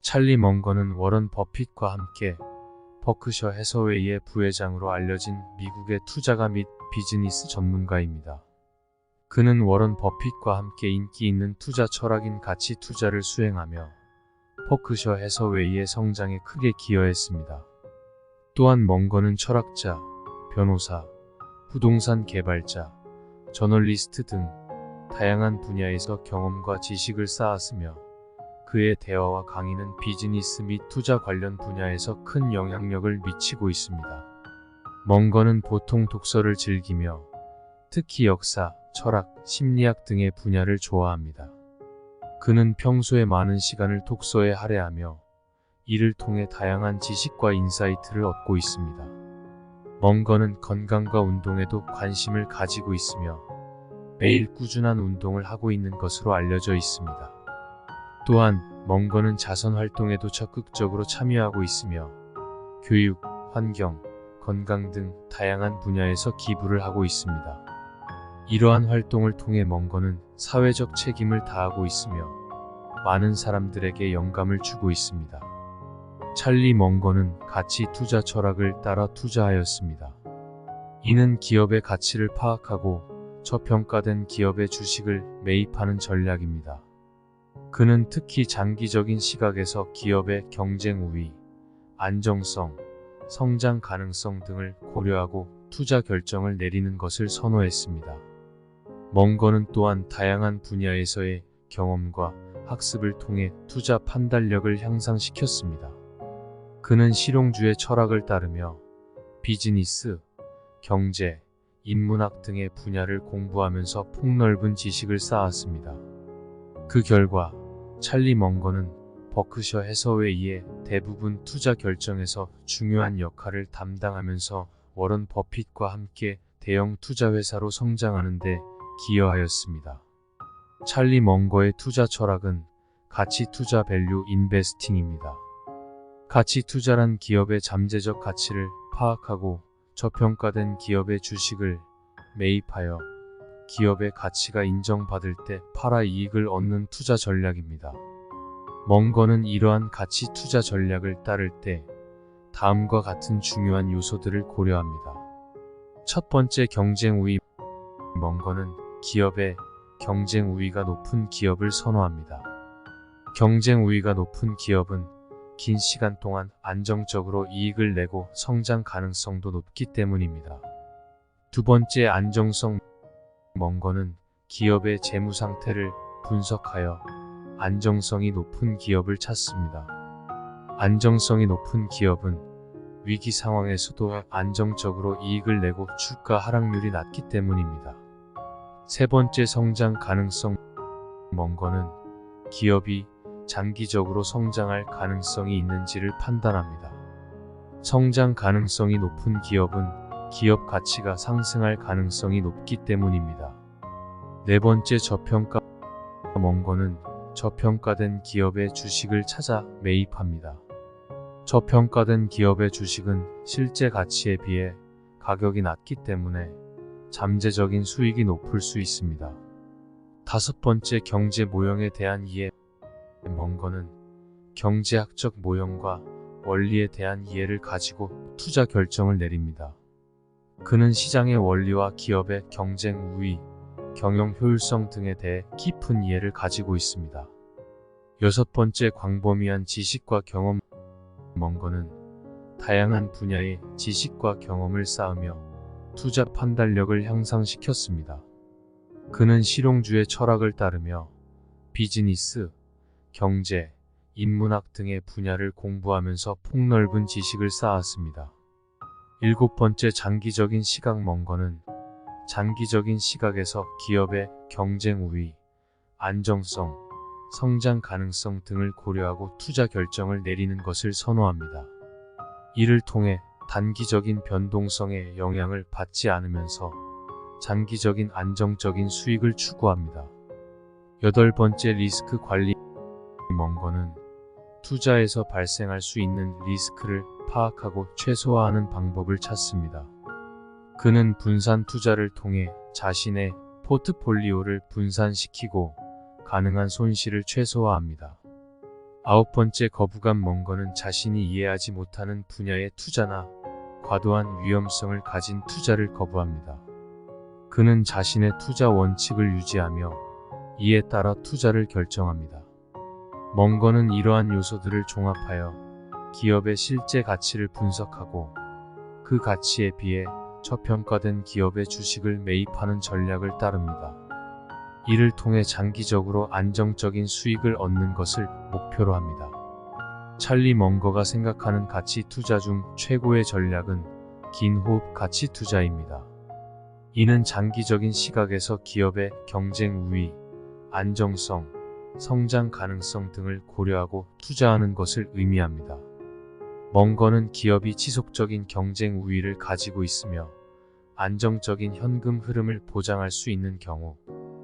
찰리 먼거는 워런 버핏과 함께 버크셔 해서웨이의 부회장으로 알려진 미국의 투자가 및 비즈니스 전문가입니다. 그는 워런 버핏과 함께 인기 있는 투자 철학인 가치 투자를 수행하며 버크셔 해서웨이의 성장에 크게 기여했습니다. 또한 먼거는 철학자, 변호사, 부동산 개발자, 저널리스트 등 다양한 분야에서 경험과 지식을 쌓았으며 그의 대화와 강의는 비즈니스 및 투자 관련 분야에서 큰 영향력을 미치고 있습니다. 먼거는 보통 독서를 즐기며 특히 역사, 철학, 심리학 등의 분야를 좋아합니다. 그는 평소에 많은 시간을 독서에 할애하며 이를 통해 다양한 지식과 인사이트를 얻고 있습니다. 먼거는 건강과 운동에도 관심을 가지고 있으며 매일 꾸준한 운동을 하고 있는 것으로 알려져 있습니다. 또한 먼거는 자선 활동에도 적극적으로 참여하고 있으며 교육, 환경, 건강 등 다양한 분야에서 기부를 하고 있습니다. 이러한 활동을 통해 먼거는 사회적 책임을 다하고 있으며 많은 사람들에게 영감을 주고 있습니다. 찰리 먼거는 가치 투자 철학을 따라 투자하였습니다. 이는 기업의 가치를 파악하고 저평가된 기업의 주식을 매입하는 전략입니다. 그는 특히 장기적인 시각에서 기업의 경쟁 우위, 안정성, 성장 가능성 등을 고려하고 투자 결정을 내리는 것을 선호했습니다. 먼거는 또한 다양한 분야에서의 경험과 학습을 통해 투자 판단력을 향상시켰습니다. 그는 실용주의 철학을 따르며 비즈니스, 경제, 인문학 등의 분야를 공부하면서 폭넓은 지식을 쌓았습니다. 그 결과 찰리 먼거는 버크셔 해서웨이의 대부분 투자 결정에서 중요한 역할을 담당하면서 워런 버핏과 함께 대형 투자 회사로 성장하는 데 기여하였습니다. 찰리 먼거의 투자 철학은 가치 투자 밸류 인베스팅입니다. 가치 투자란 기업의 잠재적 가치를 파악하고 저평가된 기업의 주식을 매입하여 기업의 가치가 인정받을 때 팔아 이익을 얻는 투자 전략입니다. 먼거는 이러한 가치 투자 전략을 따를 때 다음과 같은 중요한 요소들을 고려합니다. 첫 번째, 경쟁 우위. 먼거는 기업의 경쟁 우위가 높은 기업을 선호합니다. 경쟁 우위가 높은 기업은 긴 시간 동안 안정적으로 이익을 내고 성장 가능성도 높기 때문입니다. 두 번째, 안정성. 먼거는 기업의 재무 상태를 분석하여 안정성이 높은 기업을 찾습니다. 안정성이 높은 기업은 위기 상황에서도 안정적으로 이익을 내고 주가 하락률이 낮기 때문입니다. 세 번째, 성장 가능성. 먼거는 기업이 장기적으로 성장할 가능성이 있는지를 판단합니다. 성장 가능성이 높은 기업은 기업 가치가 상승할 가능성이 높기 때문입니다. 네 번째, 저평가. 먼거는 저평가된 기업의 주식을 찾아 매입합니다. 저평가된 기업의 주식은 실제 가치에 비해 가격이 낮기 때문에 잠재적인 수익이 높을 수 있습니다. 다섯 번째, 경제 모형에 대한 이해. 먼거는 경제학적 모형과 원리에 대한 이해를 가지고 투자 결정을 내립니다. 그는 시장의 원리와 기업의 경쟁 우위, 경영 효율성 등에 대해 깊은 이해를 가지고 있습니다. 여섯 번째, 광범위한 지식과 경험. 먼거는 다양한 분야의 지식과 경험을 쌓으며 투자 판단력을 향상시켰습니다. 그는 실용주의 철학을 따르며 비즈니스, 경제, 인문학 등의 분야를 공부하면서 폭넓은 지식을 쌓았습니다. 일곱 번째, 장기적인 시각. 먼거는 장기적인 시각에서 기업의 경쟁 우위, 안정성, 성장 가능성 등을 고려하고 투자 결정을 내리는 것을 선호합니다. 이를 통해 단기적인 변동성에 영향을 받지 않으면서 장기적인 안정적인 수익을 추구합니다. 여덟 번째, 리스크 관리. 먼거는 투자에서 발생할 수 있는 리스크를 파악하고 최소화하는 방법을 찾습니다. 그는 분산 투자를 통해 자신의 포트폴리오를 분산시키고 가능한 손실을 최소화합니다. 9번째, 거부감. 멍거는 자신이 이해하지 못하는 분야의 투자나 과도한 위험성을 가진 투자를 거부합니다. 그는 자신의 투자 원칙을 유지하며 이에 따라 투자를 결정합니다. 멍거는 이러한 요소들을 종합하여 기업의 실제 가치를 분석하고 그 가치에 비해 저평가된 기업의 주식을 매입하는 전략을 따릅니다. 이를 통해 장기적으로 안정적인 수익을 얻는 것을 목표로 합니다. 찰리 멍거가 생각하는 가치 투자 중 최고의 전략은 긴 호흡 가치 투자입니다. 이는 장기적인 시각에서 기업의 경쟁 우위, 안정성, 성장 가능성 등을 고려하고 투자하는 것을 의미합니다. 멍거는 기업이 지속적인 경쟁 우위를 가지고 있으며 안정적인 현금 흐름을 보장할 수 있는 경우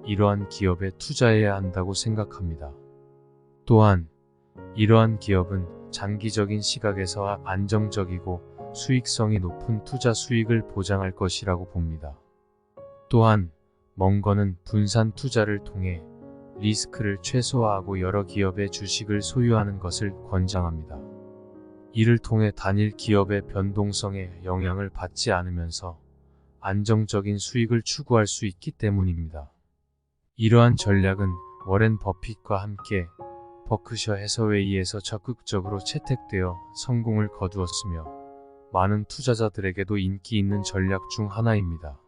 이러한 기업에 투자해야 한다고 생각합니다. 또한 이러한 기업은 장기적인 시각에서 안정적이고 수익성이 높은 투자 수익을 보장할 것이라고 봅니다. 또한 멍거는 분산 투자를 통해 리스크를 최소화하고 여러 기업의 주식을 소유하는 것을 권장합니다. 이를 통해 단일 기업의 변동성에 영향을 받지 않으면서 안정적인 수익을 추구할 수 있기 때문입니다. 이러한 전략은 워렌 버핏과 함께 버크셔 해서웨이에서 적극적으로 채택되어 성공을 거두었으며 많은 투자자들에게도 인기 있는 전략 중 하나입니다.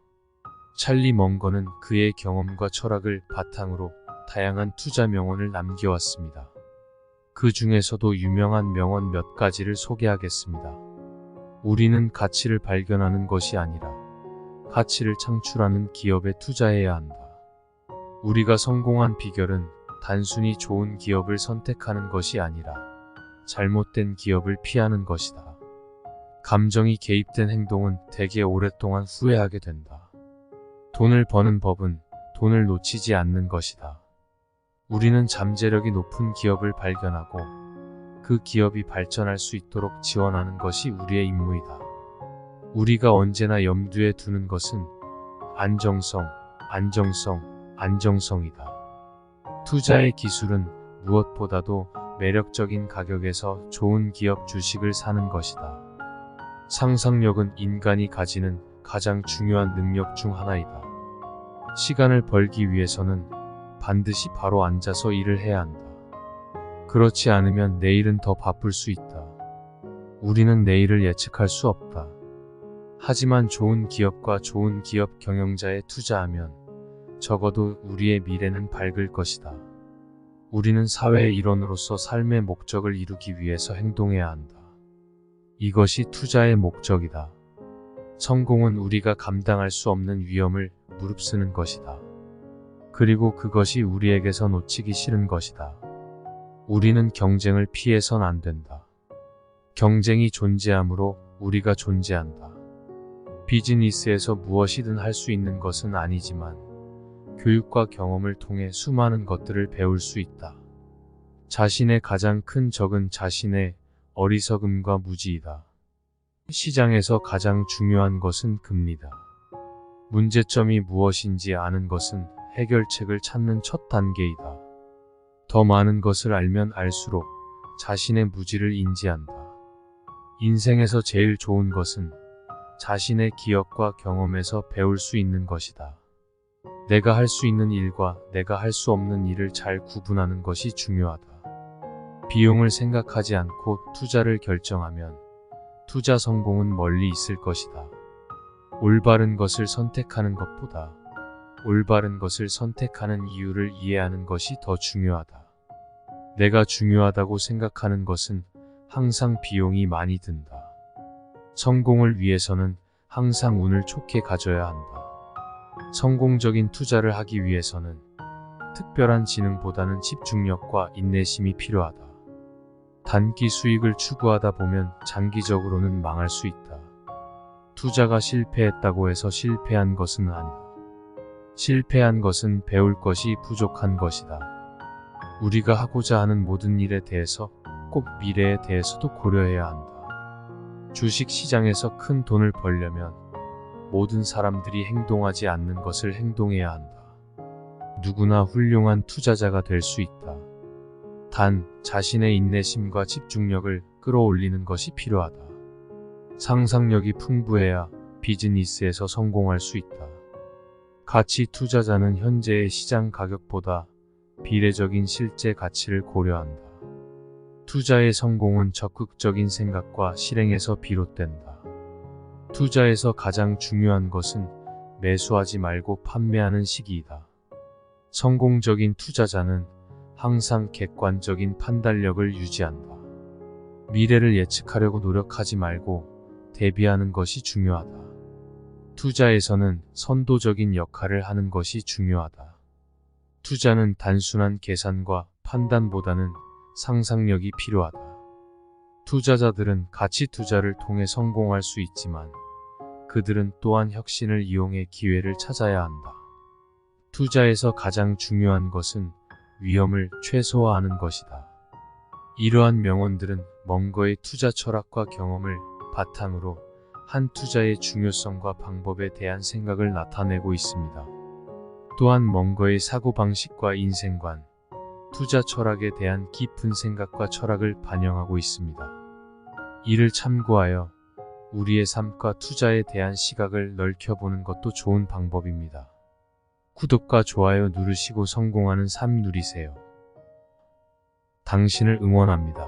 찰리 멍거는 그의 경험과 철학을 바탕으로 다양한 투자 명언을 남겨왔습니다. 그 중에서도 유명한 명언 몇 가지를 소개하겠습니다. 우리는 가치를 발견하는 것이 아니라 가치를 창출하는 기업에 투자해야 한다. 우리가 성공한 비결은 단순히 좋은 기업을 선택하는 것이 아니라 잘못된 기업을 피하는 것이다. 감정이 개입된 행동은 대개 오랫동안 후회하게 된다. 돈을 버는 법은 돈을 놓치지 않는 것이다. 우리는 잠재력이 높은 기업을 발견하고 그 기업이 발전할 수 있도록 지원하는 것이 우리의 임무이다. 우리가 언제나 염두에 두는 것은 안정성이다. 투자의 기술은 무엇보다도 매력적인 가격에서 좋은 기업 주식을 사는 것이다. 상상력은 인간이 가지는 가장 중요한 능력 중 하나이다. 시간을 벌기 위해서는 반드시 바로 앉아서 일을 해야 한다. 그렇지 않으면 내일은 더 바쁠 수 있다. 우리는 내일을 예측할 수 없다. 하지만 좋은 기업과 좋은 기업 경영자에 투자하면 적어도 우리의 미래는 밝을 것이다. 우리는 사회의 일원으로서 삶의 목적을 이루기 위해서 행동해야 한다. 이것이 투자의 목적이다. 성공은 우리가 감당할 수 없는 위험을 무릅쓰는 것이다. 그리고 그것이 우리에게서 놓치기 싫은 것이다. 우리는 경쟁을 피해선 안 된다. 경쟁이 존재하므로 우리가 존재한다. 비즈니스에서 무엇이든 할 수 있는 것은 아니지만 교육과 경험을 통해 수많은 것들을 배울 수 있다. 자신의 가장 큰 적은 자신의 어리석음과 무지이다. 시장에서 가장 중요한 것은 금리다. 문제점이 무엇인지 아는 것은 해결책을 찾는 첫 단계이다. 더 많은 것을 알면 알수록 자신의 무지를 인지한다. 인생에서 제일 좋은 것은 자신의 기억과 경험에서 배울 수 있는 것이다. 내가 할 수 있는 일과 내가 할 수 없는 일을 잘 구분하는 것이 중요하다. 비용을 생각하지 않고 투자를 결정하면 투자 성공은 멀리 있을 것이다. 올바른 것을 선택하는 것보다 올바른 것을 선택하는 이유를 이해하는 것이 더 중요하다. 내가 중요하다고 생각하는 것은 항상 비용이 많이 든다. 성공을 위해서는 항상 운을 좋게 가져야 한다. 성공적인 투자를 하기 위해서는 특별한 지능보다는 집중력과 인내심이 필요하다. 단기 수익을 추구하다 보면 장기적으로는 망할 수 있다. 투자가 실패했다고 해서 실패한 것은 아니다. 실패한 것은 배울 것이 부족한 것이다. 우리가 하고자 하는 모든 일에 대해서 꼭 미래에 대해서도 고려해야 한다. 주식 시장에서 큰 돈을 벌려면 모든 사람들이 행동하지 않는 것을 행동해야 한다. 누구나 훌륭한 투자자가 될 수 있다. 단, 자신의 인내심과 집중력을 끌어올리는 것이 필요하다. 상상력이 풍부해야 비즈니스에서 성공할 수 있다. 가치 투자자는 현재의 시장 가격보다 비례적인 실제 가치를 고려한다. 투자의 성공은 적극적인 생각과 실행에서 비롯된다. 투자에서 가장 중요한 것은 매수하지 말고 판매하는 시기이다. 성공적인 투자자는 항상 객관적인 판단력을 유지한다. 미래를 예측하려고 노력하지 말고 대비하는 것이 중요하다. 투자에서는 선도적인 역할을 하는 것이 중요하다. 투자는 단순한 계산과 판단보다는 상상력이 필요하다. 투자자들은 가치 투자를 통해 성공할 수 있지만 그들은 또한 혁신을 이용해 기회를 찾아야 한다. 투자에서 가장 중요한 것은 위험을 최소화하는 것이다. 이러한 명언들은 멍거의 투자 철학과 경험을 바탕으로 한 투자의 중요성과 방법에 대한 생각을 나타내고 있습니다. 또한 멍거의 사고방식과 인생관, 투자 철학에 대한 깊은 생각과 철학을 반영하고 있습니다. 이를 참고하여 우리의 삶과 투자에 대한 시각을 넓혀보는 것도 좋은 방법입니다. 구독과 좋아요 누르시고 성공하는 삶 누리세요. 당신을 응원합니다.